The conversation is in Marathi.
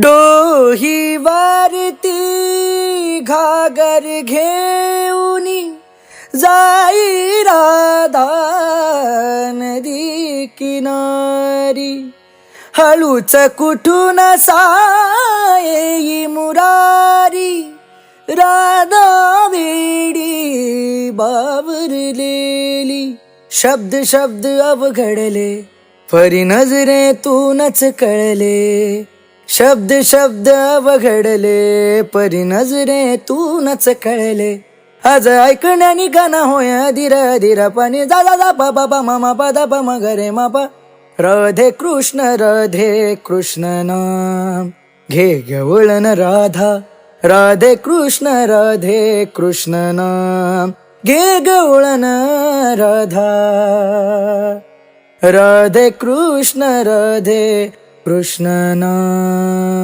डोही वारती घागर घेऊनी जाई राधा नदी किनारी. हळूच कुठून सायी मुरारी राधा वेडी बावरलेली. शब्द शब्द अवघडले परी नजरेतूनच कळले. शब्द शब्द अवघडले परी नजरेतूनच कळले. आज ऐकण्यानी गाणं होय धीर धीर पाणी जा जा जा पा पा मामा पा दा पा म गरे मा पा. राधे कृष्ण नाम घे गवळण राधा. राधे कृष्ण नाम घे गवळण राधा. राधे कृष्ण नाम.